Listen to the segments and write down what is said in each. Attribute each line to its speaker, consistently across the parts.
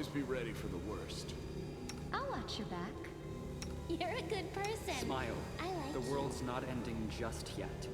Speaker 1: always be ready for the worst.
Speaker 2: I'll watch your back.
Speaker 3: You're a good person.
Speaker 4: Smile.
Speaker 3: I like
Speaker 4: The
Speaker 3: you.
Speaker 4: world's not ending just yet.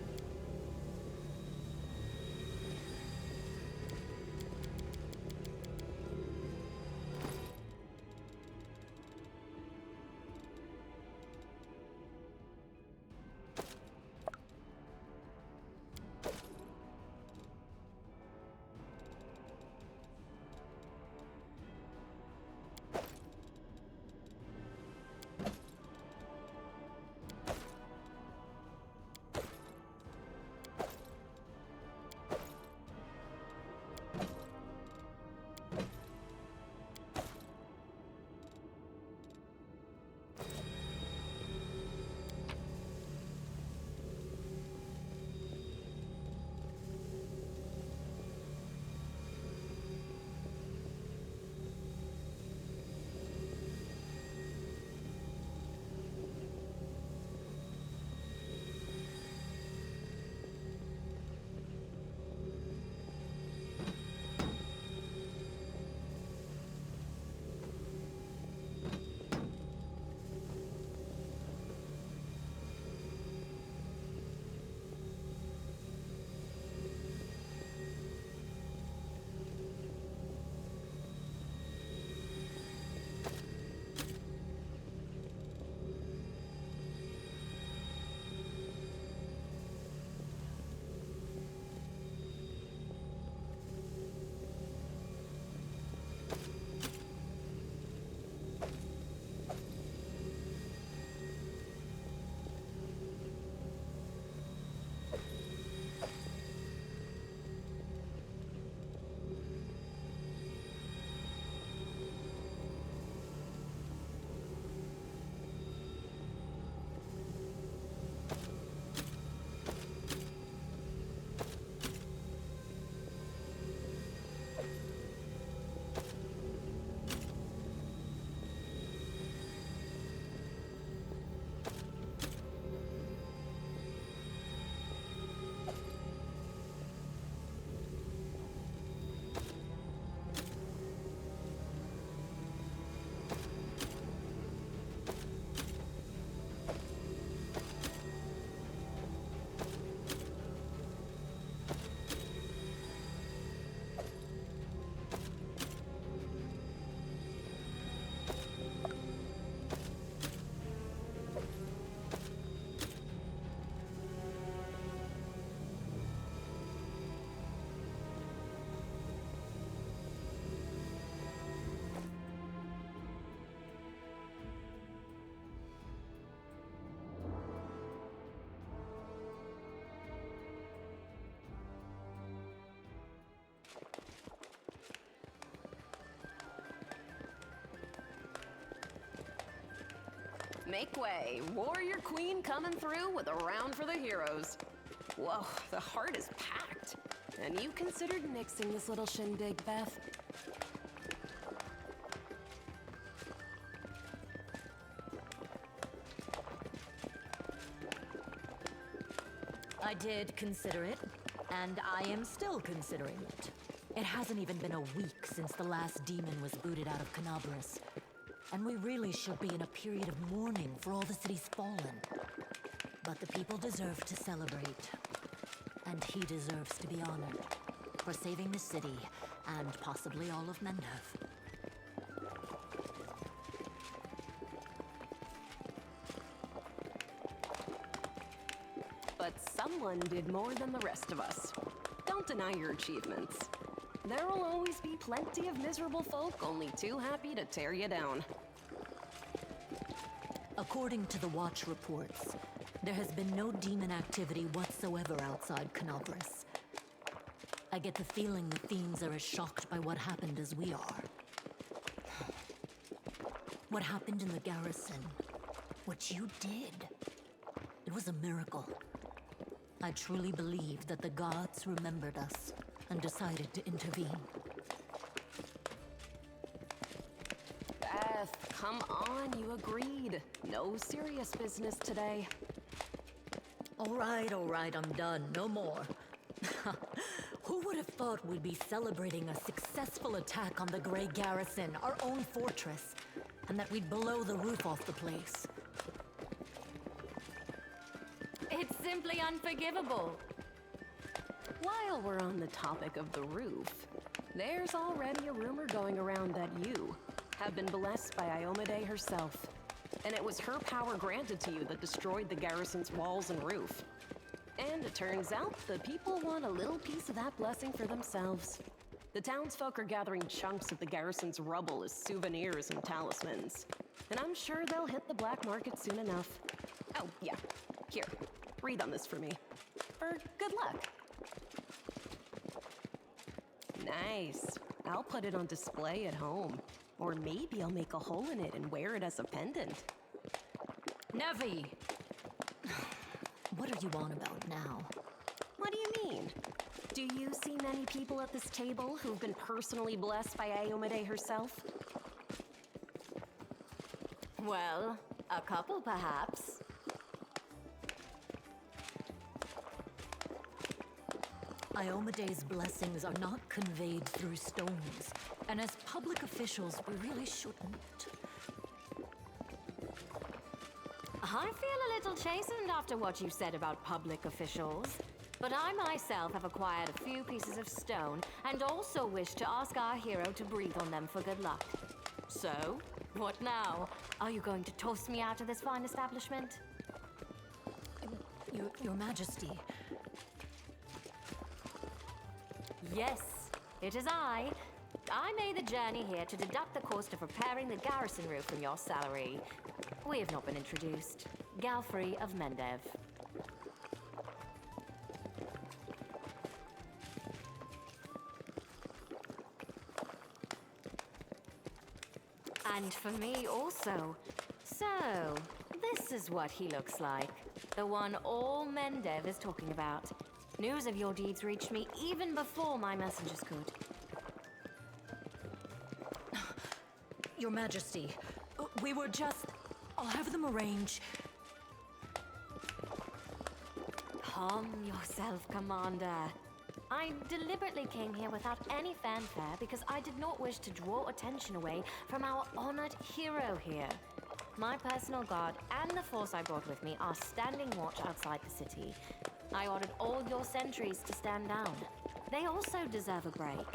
Speaker 5: Make way. Warrior Queen coming through with a round for the heroes. Whoa, the heart is packed. And you considered nixing this little shindig, Beth?
Speaker 6: I did consider it, and I am still considering it. It hasn't even been a week since the last demon was booted out of Canabras. And we really should be in a period of mourning for all the city's fallen. But the people deserve to celebrate. And he deserves to be honored for saving the city and possibly all of Mendov.
Speaker 5: But someone did more than the rest of us. Don't deny your achievements. There'll always be plenty of miserable folk only too happy to tear you down.
Speaker 6: According to the Watch reports, there has been no demon activity whatsoever outside Canabras. I get the feeling the fiends are as shocked by what happened as we are. What happened in the garrison, what you did, it was a miracle. I truly believe that the gods remembered us and decided to intervene.
Speaker 5: Beth, come on, you agreed. No serious business today.
Speaker 6: All right, I'm done. No more. Who would have thought we'd be celebrating a successful attack on the Grey Garrison, our own fortress, and that we'd blow the roof off the place.
Speaker 3: It's simply unforgivable.
Speaker 5: While we're on the topic of the roof, there's already a rumor going around that you have been blessed by Iomade herself. And it was her power granted to you that destroyed the garrison's walls and roof. And it turns out the people want a little piece of that blessing for themselves. The townsfolk are gathering chunks of the garrison's rubble as souvenirs and talismans. And I'm sure they'll hit the black market soon enough. Oh, yeah. Here, read on this for me. For good luck. Nice. I'll put it on display at home. Or maybe I'll make a hole in it and wear it as a pendant.
Speaker 6: Nevi! What are you on about now?
Speaker 5: What do you mean? Do you see many people at this table who've been personally blessed by Iomade herself?
Speaker 3: Well, a couple perhaps.
Speaker 6: Iomede's blessings are not conveyed through stones, and as public officials, we really shouldn't.
Speaker 3: I feel a little chastened after what you said about public officials. But I myself have acquired a few pieces of stone and also wish to ask our hero to breathe on them for good luck. So, what now? Are you going to toss me out of this fine establishment?
Speaker 6: Your Majesty.
Speaker 3: Yes, it is I. I made the journey here to deduct the cost of repairing the garrison roof from your salary. We have not been introduced. Galfrey of Mendev. And for me also. So, this is what he looks like. The one all Mendev is talking about. News of your deeds reached me even before my messengers could.
Speaker 6: Your Majesty, we were just... I'll have them arrange...
Speaker 3: Calm yourself, Commander. I deliberately came here without any fanfare because I did not wish to draw attention away from our honored hero here. My personal guard and the force I brought with me are standing watch outside the city. I ordered all your sentries to stand down. They also deserve a break.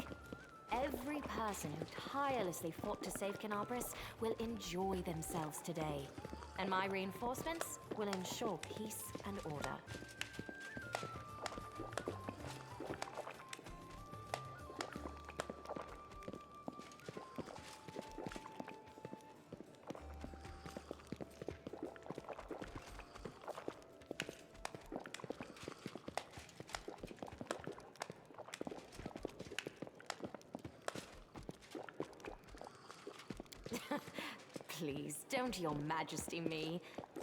Speaker 3: Every person who tirelessly fought to save Canabris will enjoy themselves today. And my reinforcements will ensure peace and order. Please, don't Your Majesty me.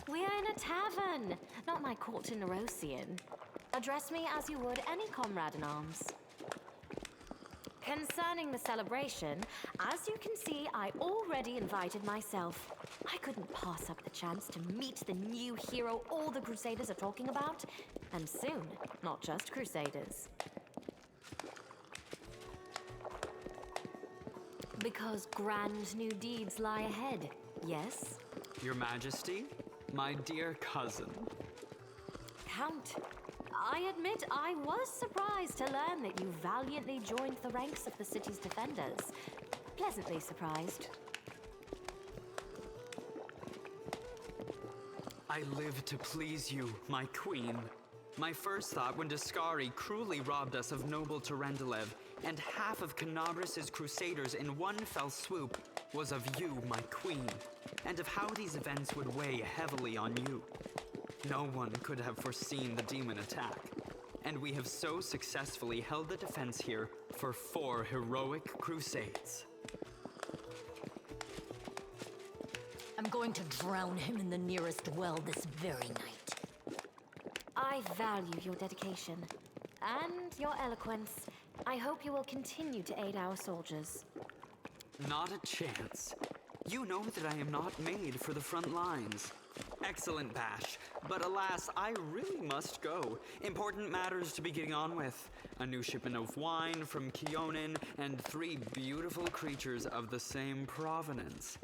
Speaker 3: We are in a tavern, not my court in Nerosian. Address me as you would any comrade in arms. Concerning the celebration, as you can see, I already invited myself. I couldn't pass up the chance to meet the new hero all the Crusaders are talking about. And soon, not just Crusaders. Because grand new deeds lie ahead, yes?
Speaker 4: Your Majesty, my dear cousin.
Speaker 3: Count, I admit I was surprised to learn that you valiantly joined the ranks of the city's defenders. Pleasantly surprised.
Speaker 4: I live to please you, my queen. My first thought when Daskari cruelly robbed us of noble Terendelev and half of Canabris' crusaders in one fell swoop was of you, my queen, and of how these events would weigh heavily on you. No one could have foreseen the demon attack, and we have so successfully held the defense here for 4 heroic crusades.
Speaker 6: I'm going to drown him in the nearest well this very night.
Speaker 3: I value your dedication and your eloquence. I hope you will continue to aid our soldiers.
Speaker 4: Not a chance. You know that I am not made for the front lines. Excellent bash. But alas, I really must go. Important matters to be getting on with. A new shipment of wine from Keonan, and 3 beautiful creatures of the same provenance.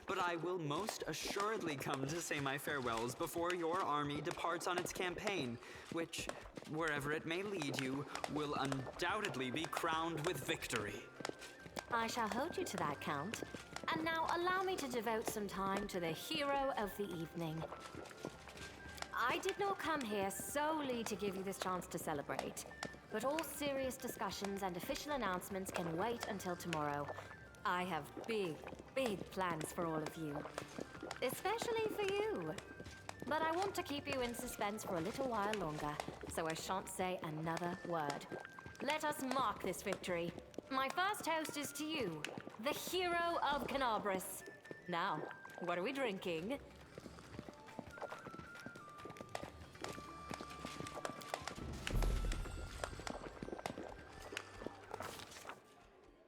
Speaker 4: But I will most assuredly come to say my farewells before your army departs on its campaign, which, wherever it may lead you, will undoubtedly be crowned with victory.
Speaker 3: I shall hold you to that, Count. And now allow me to devote some time to the hero of the evening. I did not come here solely to give you this chance to celebrate, but all serious discussions and official announcements can wait until tomorrow. I have big, big plans for all of you, especially for you. But I want to keep you in suspense for a little while longer, so I shan't say another word. Let us mark this victory. My first toast is to you, the hero of Canabris. Now, what are we drinking?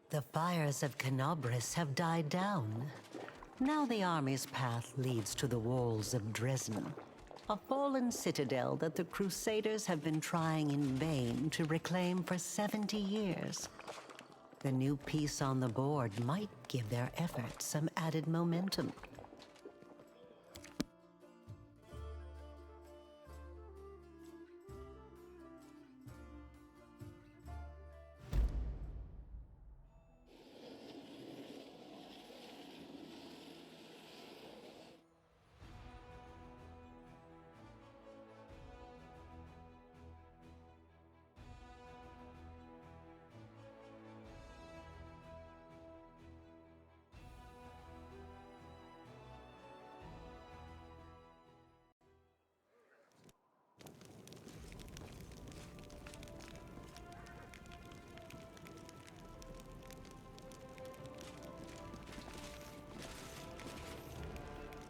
Speaker 1: The fires of Canabris have died down. Now the army's path leads to the walls of Drezen, a fallen citadel that the Crusaders have been trying in vain to reclaim for 70 years. The new piece on the board might give their efforts some added momentum.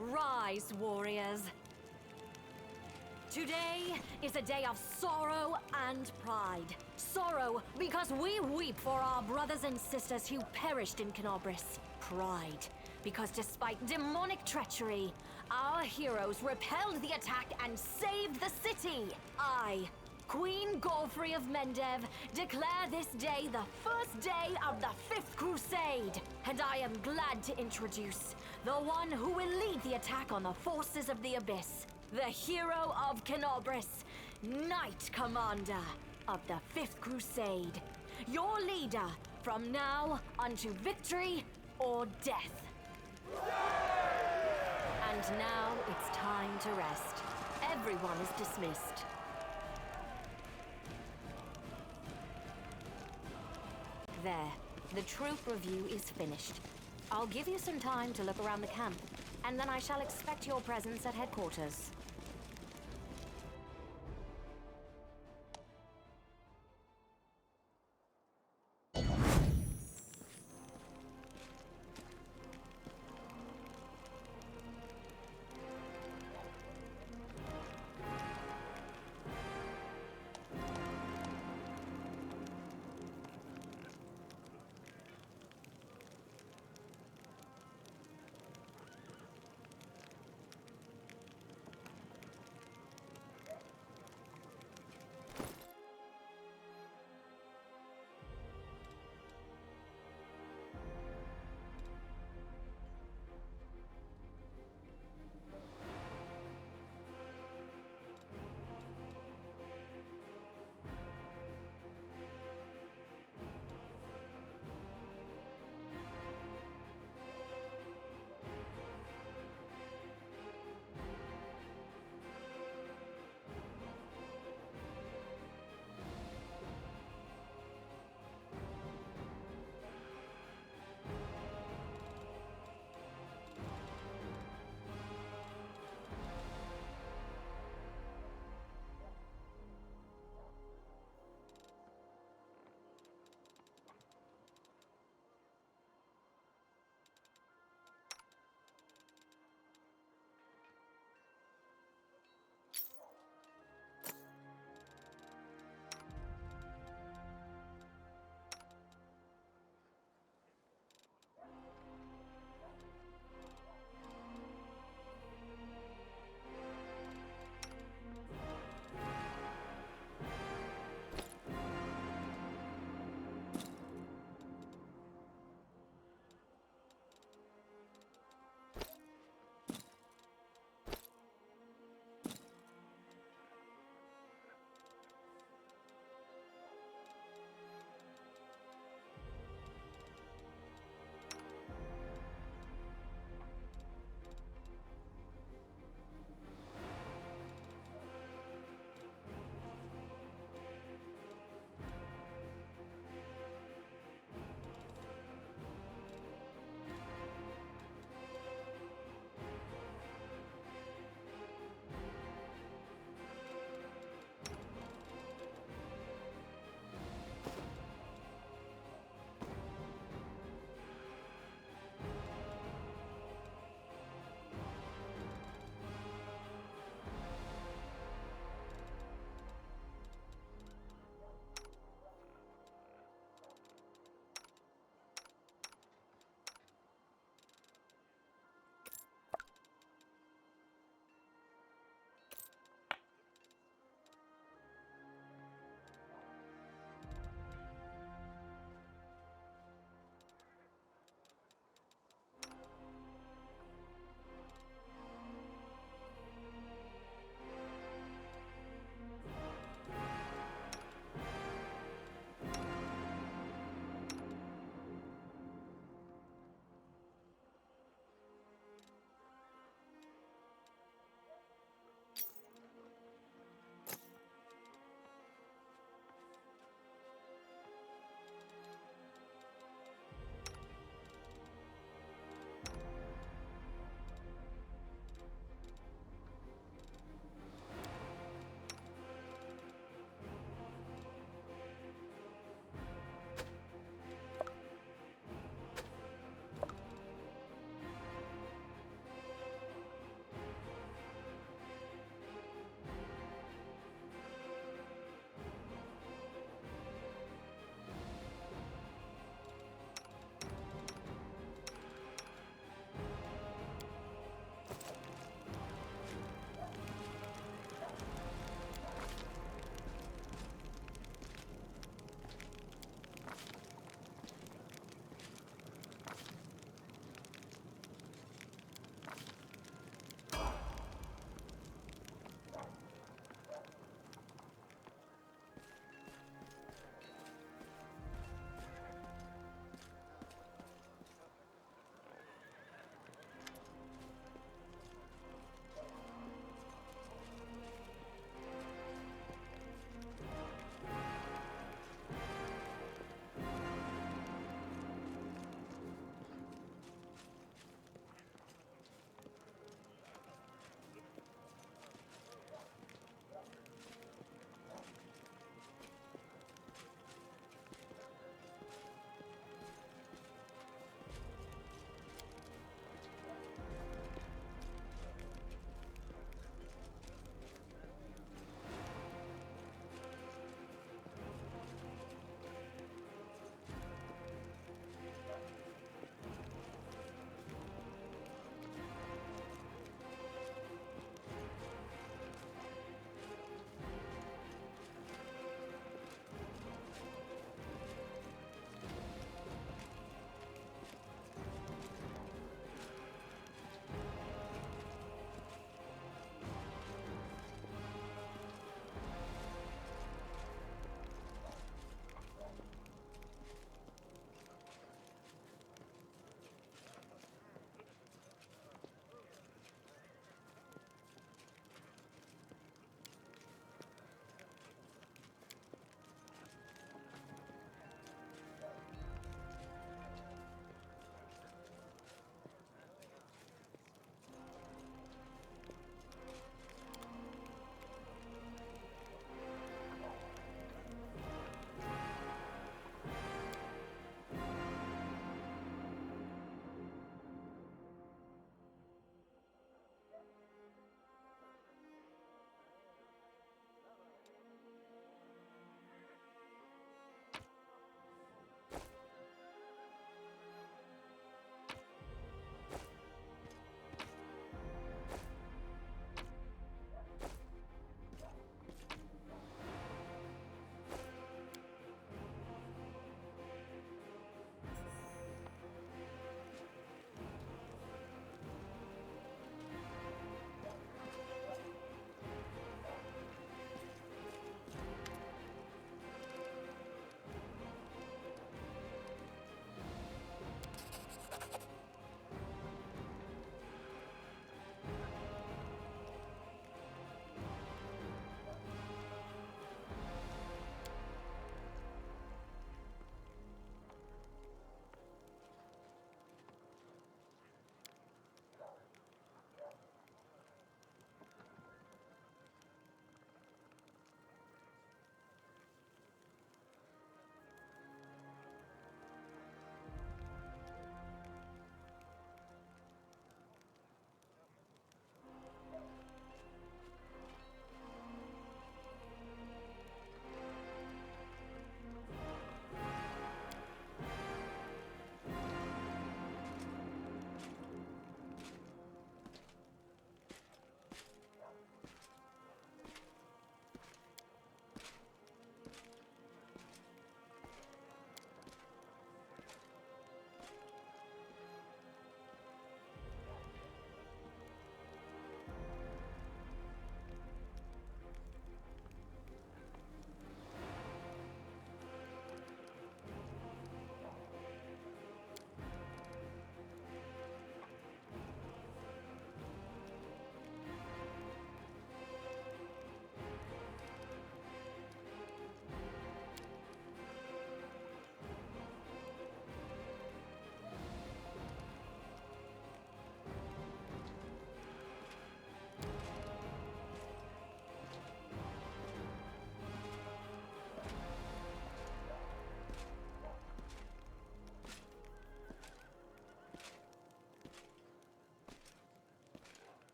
Speaker 3: Rise, warriors. Today is a day of sorrow and pride. Sorrow because we weep for our brothers and sisters who perished in Canabris. Pride because despite demonic treachery, our heroes repelled the attack and saved the city. I, Queen Galfrey of Mendev, declare this day the first day of the 5th Crusade. And I am glad to introduce the one who will lead the attack on the forces of the Abyss. The hero of Canabris, Knight Commander of the 5th Crusade. Your leader from now unto victory or death. And now it's time to rest. Everyone is dismissed. There, the troop review is finished. I'll give you some time to look around the camp, and then I shall expect your presence at headquarters.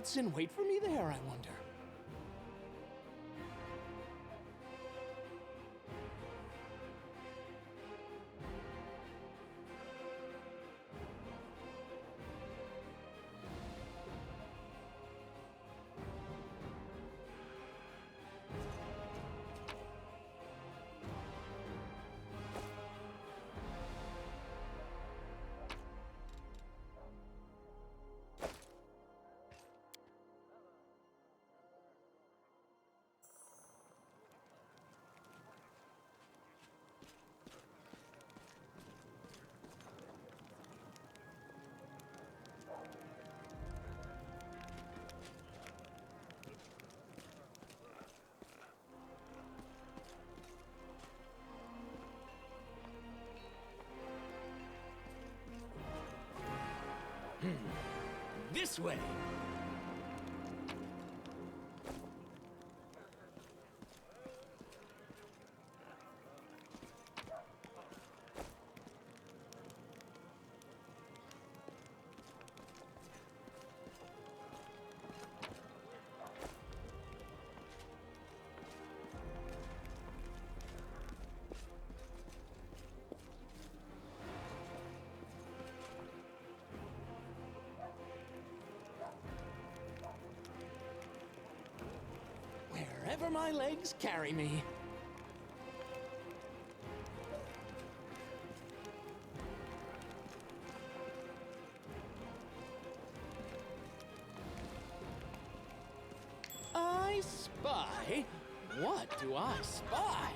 Speaker 7: What's in wait for me there, I wonder? This way! Wherever my legs carry me. I spy? What do I spy?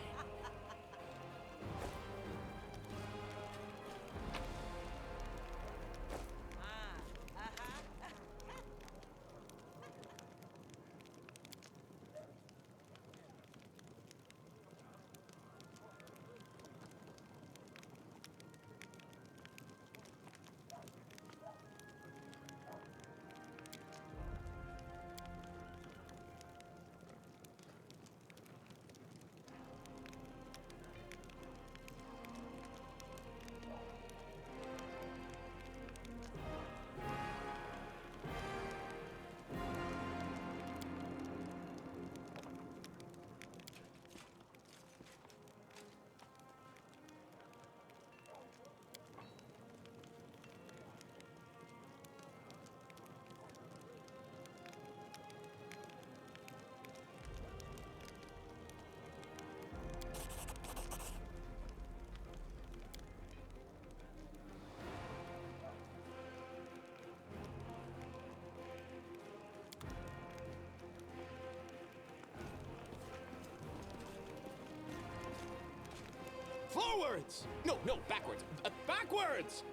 Speaker 7: Forwards! No, backwards. Backwards!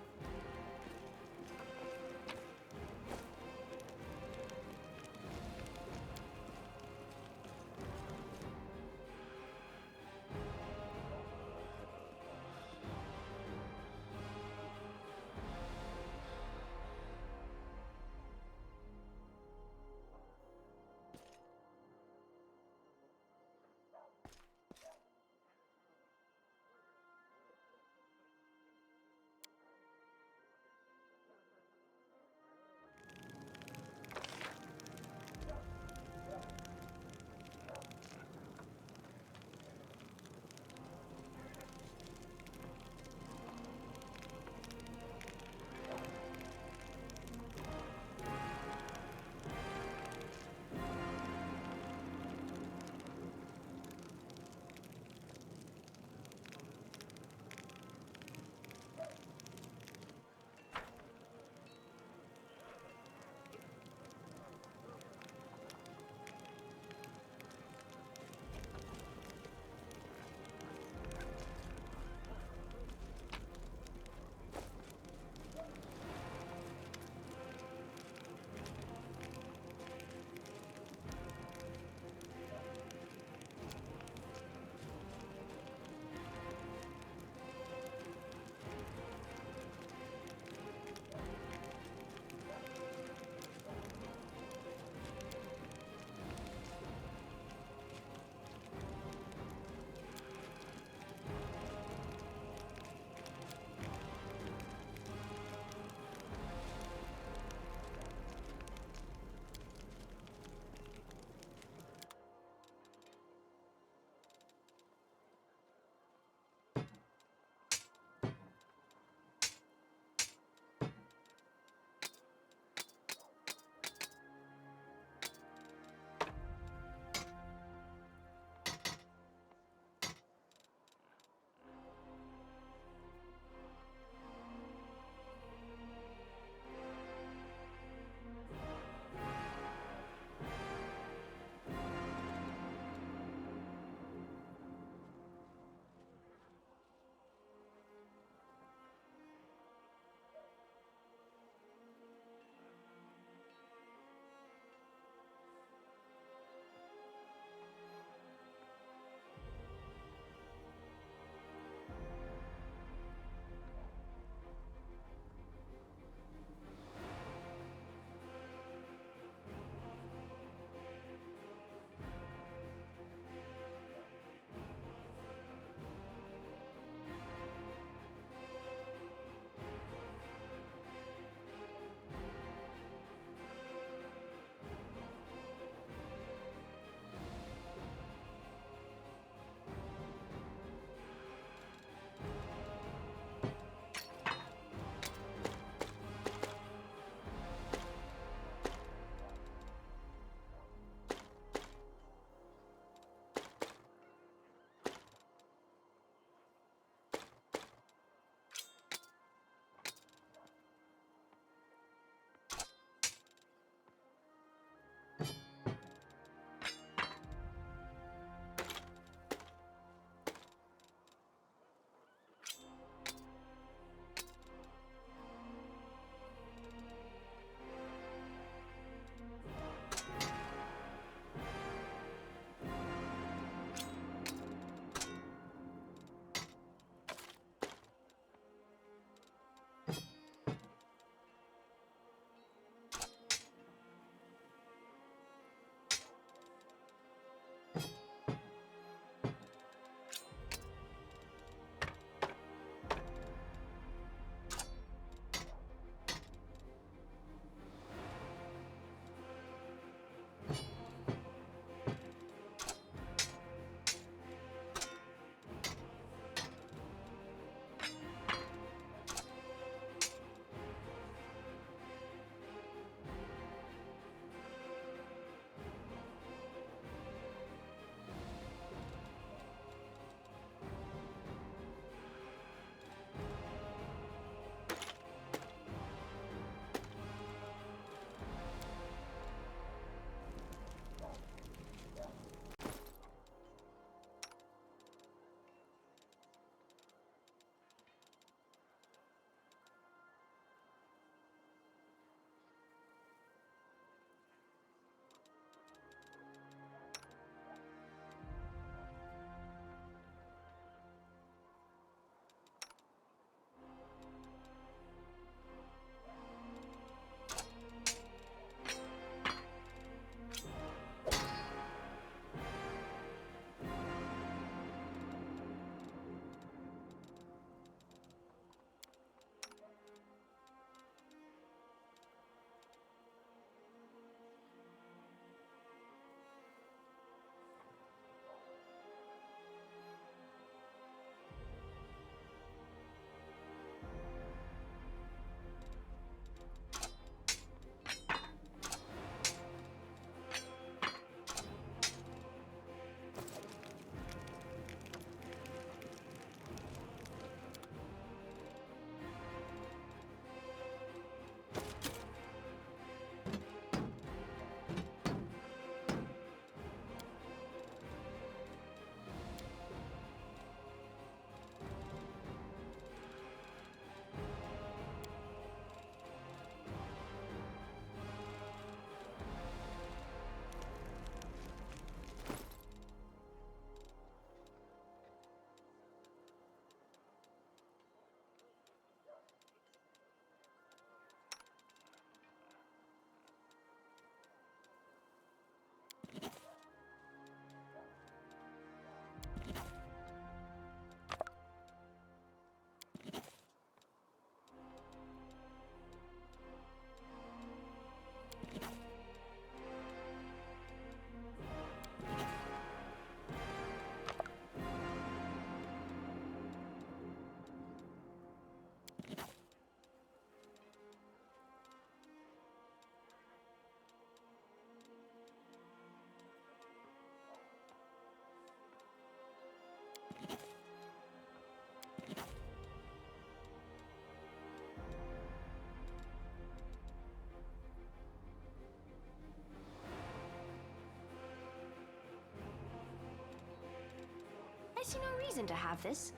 Speaker 2: see no reason to have this.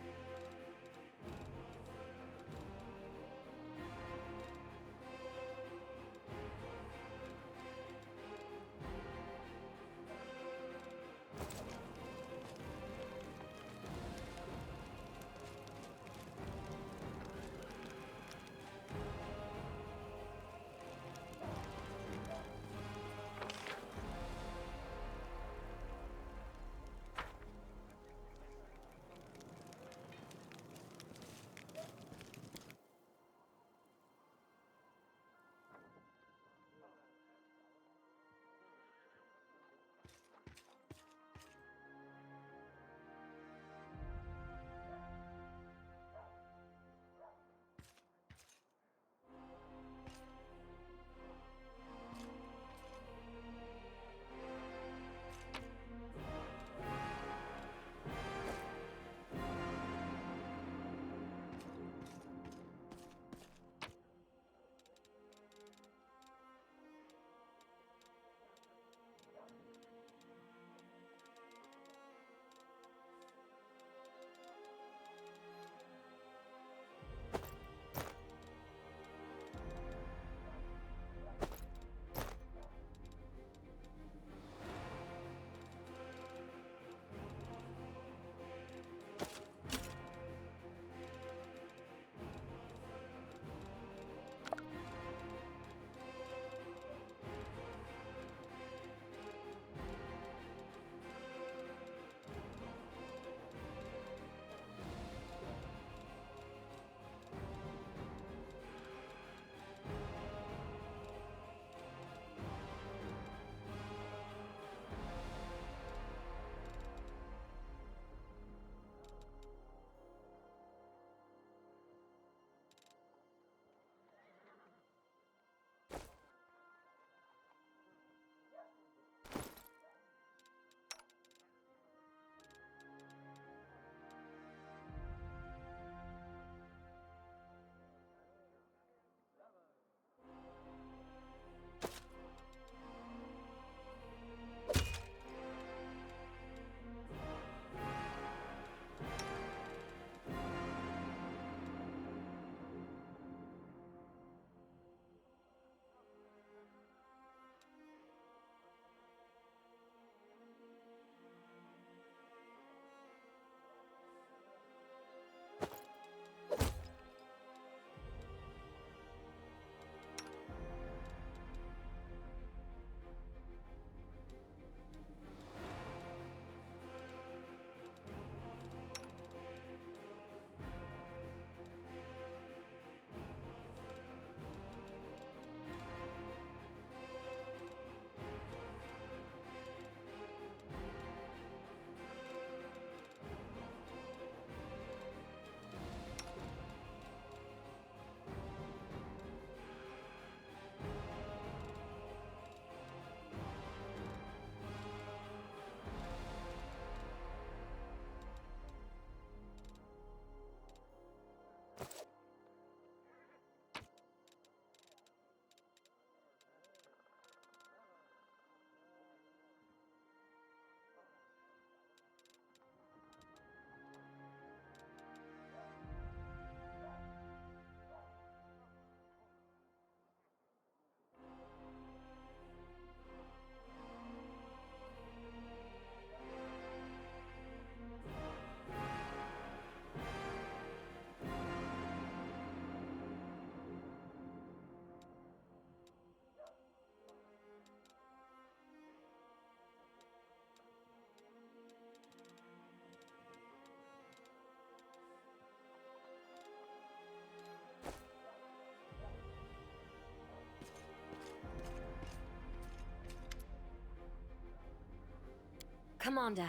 Speaker 3: Commander,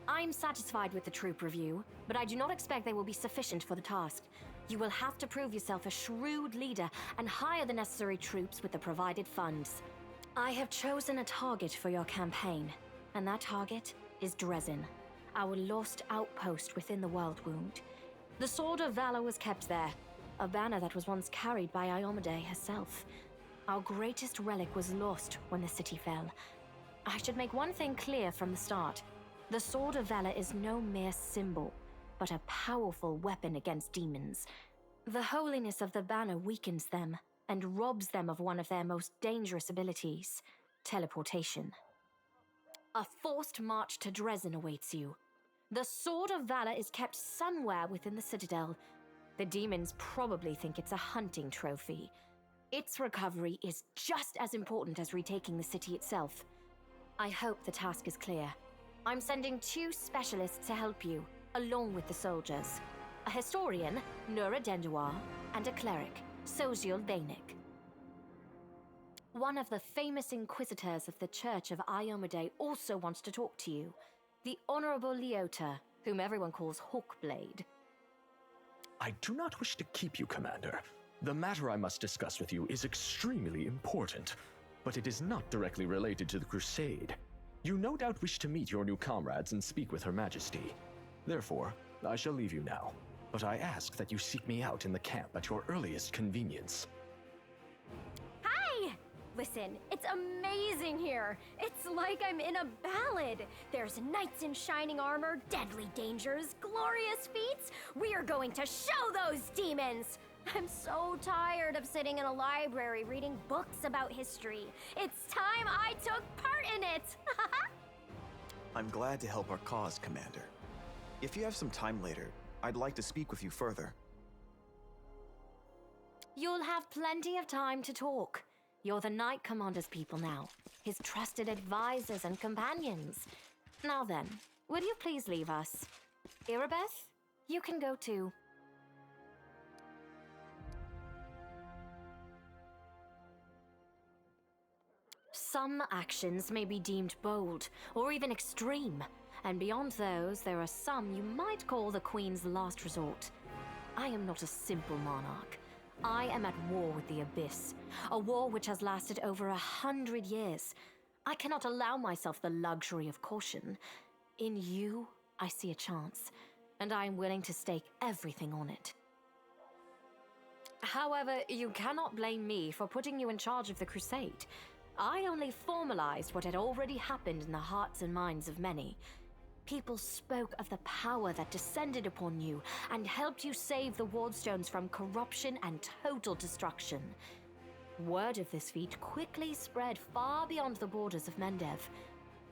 Speaker 3: I'm satisfied with the troop review, but I do not expect they will be sufficient for the task. You will have to prove yourself a shrewd leader and hire the necessary troops with the provided funds. I have chosen a target for your campaign, and that target is Drezen, our lost outpost within the World Wound. The Sword of Valor was kept there, a banner that was once carried by Iomade herself. Our greatest relic was lost when the city fell. I should make one thing clear from the start. The Sword of Valor is no mere symbol, but a powerful weapon against demons. The holiness of the banner weakens them and robs them of one of their most dangerous abilities, teleportation. A forced march to Drezen awaits you. The Sword of Valor is kept somewhere within the Citadel. The demons probably think it's a hunting trophy. Its recovery is just as important as retaking the city itself. I hope the task is clear. I'm sending 2 specialists to help you, along with the soldiers. A historian, Nura Denduar, and a cleric, Soziel Vainik. One of the famous inquisitors of the Church of Iomade also wants to talk to you. The Honorable Leota, whom everyone calls Hawkblade.
Speaker 8: I do not wish to keep you, Commander. The matter I must discuss with you is extremely important, but it is not directly related to the Crusade. You no doubt wish to meet your new comrades and speak with Her Majesty. Therefore, I shall leave you now, but I ask that you seek me out in the camp at your earliest convenience.
Speaker 9: Hi! Listen, it's amazing here. It's like I'm in a ballad. There's knights in shining armor, deadly dangers, glorious feats. We are going to show those demons! I'm so tired of sitting in a library reading books about history. It's time I took part in it!
Speaker 10: I'm glad to help our cause, Commander. If you have some time later, I'd like to speak with you further.
Speaker 3: You'll have plenty of time to talk. You're the Knight Commander's people now, his trusted advisors and companions. Now then, will you please leave us? Irabeth, you can go too. Some actions may be deemed bold, or even extreme, and beyond those, there are some you might call the Queen's last resort. I am not a simple monarch. I am at war with the Abyss, a war which has lasted over 100 years. I cannot allow myself the luxury of caution. In you, I see a chance, and I am willing to stake everything on it. However, you cannot blame me for putting you in charge of the Crusade. I only formalized what had already happened in the hearts and minds of many. People spoke of the power that descended upon you and helped you save the Wardstones from corruption and total destruction. Word of this feat quickly spread far beyond the borders of Mendev.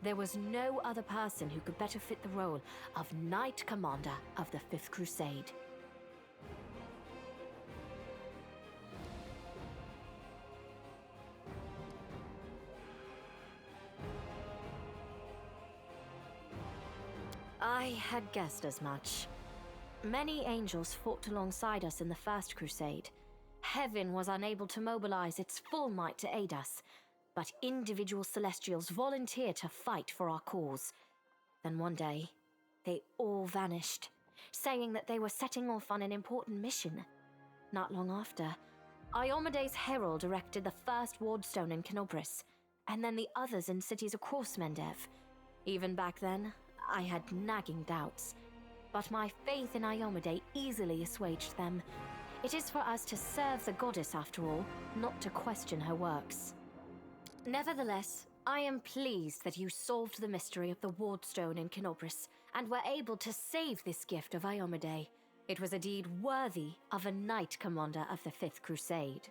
Speaker 3: There was no other person who could better fit the role of Knight Commander of the Fifth Crusade. I had guessed as much. Many angels fought alongside us in the First Crusade. Heaven was unable to mobilize its full might to aid us, but individual Celestials volunteered to fight for our cause. Then one day, they all vanished, saying that they were setting off on an important mission. Not long after, Iomede's herald erected the first wardstone in Canobris, and then the others in cities across Mendev. Even back then, I had nagging doubts, but my faith in Iomade easily assuaged them. It is for us to serve the goddess after all, not to question her works. Nevertheless, I am pleased that you solved the mystery of the Wardstone in Canobris and were able to save this gift of Iomade. It was a deed worthy of a Knight Commander of the Fifth Crusade.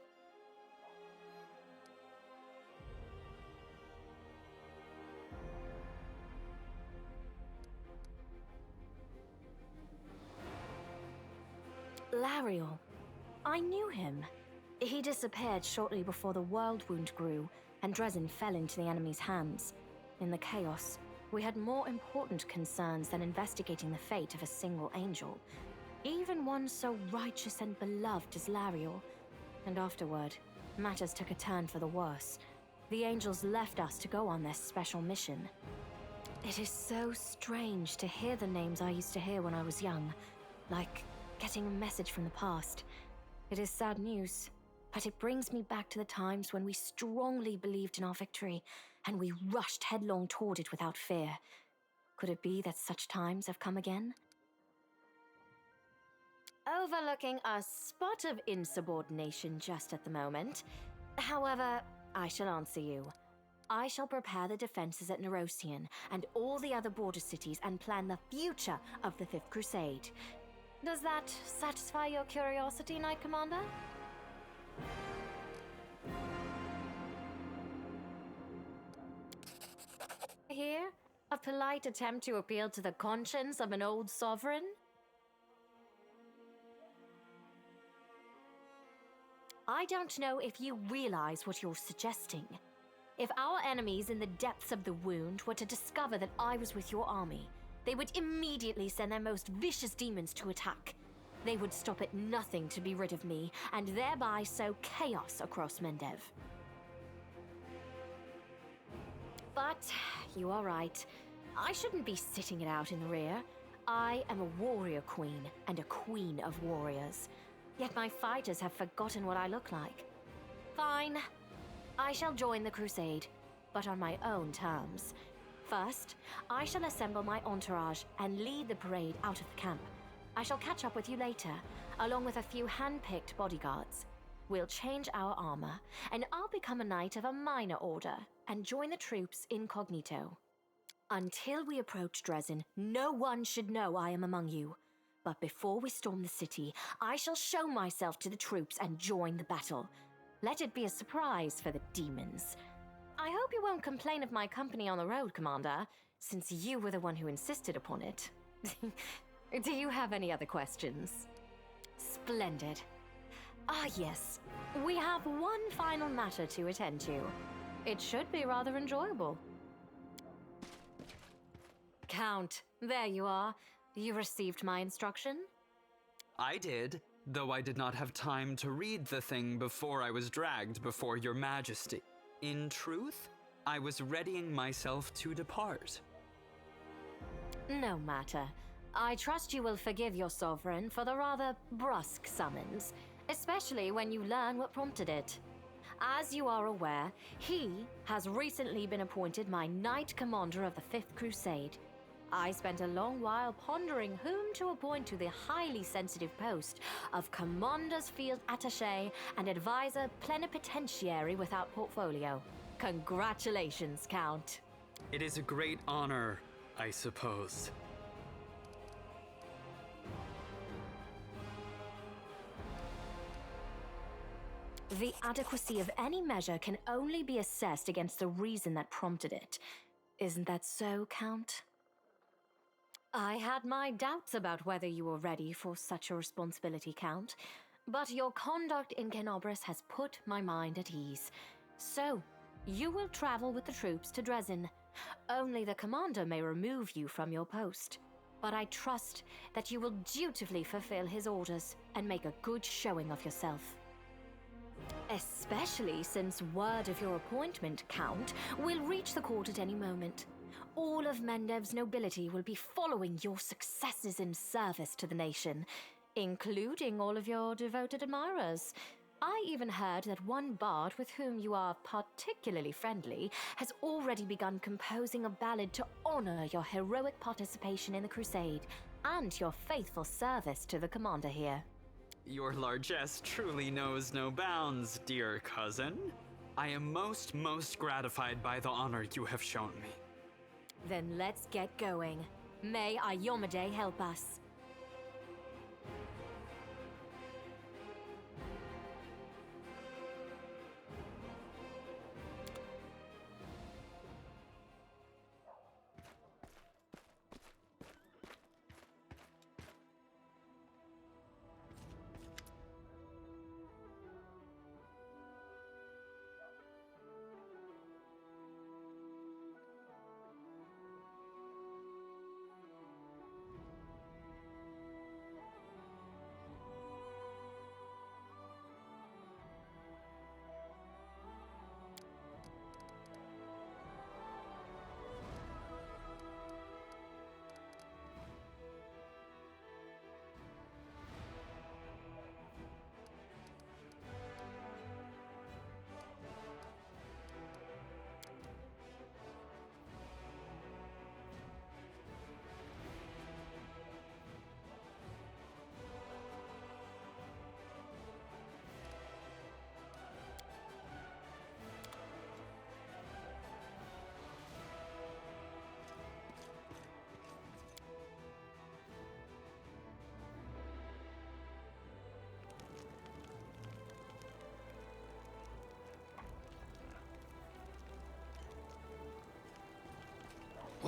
Speaker 3: Lariel. I knew him. He disappeared shortly before the world wound grew, and Drezen fell into the enemy's hands. In the chaos, we had more important concerns than investigating the fate of a single angel, even one so righteous and beloved as Lariel. And afterward, matters took a turn for the worse. The angels left us to go on this special mission. It is so strange to hear the names I used to hear when I was young, like getting a message from the past. It is sad news, but it brings me back to the times when we strongly believed in our victory, and we rushed headlong toward it without fear. Could it be that such times have come again? Overlooking a spot of insubordination just at the moment. However, I shall answer you. I shall prepare the defenses at Nerosian and all the other border cities and plan the future of the Fifth Crusade. Does that satisfy your curiosity, Knight Commander? Here, a polite attempt to appeal to the conscience of an old sovereign? I don't know if you realize what you're suggesting. If our enemies in the depths of the wound were to discover that I was with your army, they would immediately send their most vicious demons to attack. They would stop at nothing to be rid of me, and thereby sow chaos across Mendev. But you are right. I shouldn't be sitting it out in the rear. I am a warrior queen and a queen of warriors. Yet my fighters have forgotten what I look like. Fine. I shall join the crusade, but on my own terms. First, I shall assemble my entourage and lead the parade out of the camp. I shall catch up with you later, along with a few hand-picked bodyguards. We'll change our armor, and I'll become a knight of a minor order and join the troops incognito. Until we approach Drezen, no one should know I am among you. But before we storm the city, I shall show myself to the troops and join the battle. Let it be a surprise for the demons. I hope you won't complain of my company on the road, Commander, since you were the one who insisted upon it. Do you have any other questions? Splendid. Ah, yes. We have one final matter to attend to. It should be rather enjoyable. Count, there you are. You received my instruction?
Speaker 4: I did, though I did not have time to read the thing before I was dragged before your majesty. In truth, I was readying myself to depart.
Speaker 3: No matter. I trust you will forgive your sovereign for the rather brusque summons, especially when you learn what prompted it. As you are aware, he has recently been appointed my Knight Commander of the Fifth Crusade. I spent a long while pondering whom to appoint to the highly sensitive post of Commander's Field Attaché and Advisor Plenipotentiary without portfolio. Congratulations, Count.
Speaker 4: It is a great honor, I suppose.
Speaker 3: The adequacy of any measure can only be assessed against the reason that prompted it. Isn't that so, Count? I had my doubts about whether you were ready for such a responsibility, Count, but your conduct in Kenobris has put my mind at ease. So, you will travel with the troops to Drezen. Only the commander may remove you from your post, but I trust that you will dutifully fulfill his orders and make a good showing of yourself. Especially since word of your appointment, Count, will reach the court at any moment. All of Mendev's nobility will be following your successes in service to the nation, including all of your devoted admirers. I even heard that one bard with whom you are particularly friendly has already begun composing a ballad to honor your heroic participation in the crusade and your faithful service to the commander here.
Speaker 4: Your largesse truly knows no bounds, dear cousin. I am most gratified by the honor you have shown me.
Speaker 3: Then let's get going. May Iyomade help us.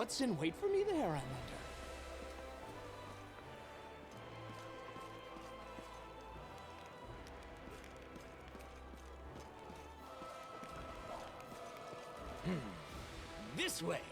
Speaker 7: What's in wait for me there, I wonder? This way.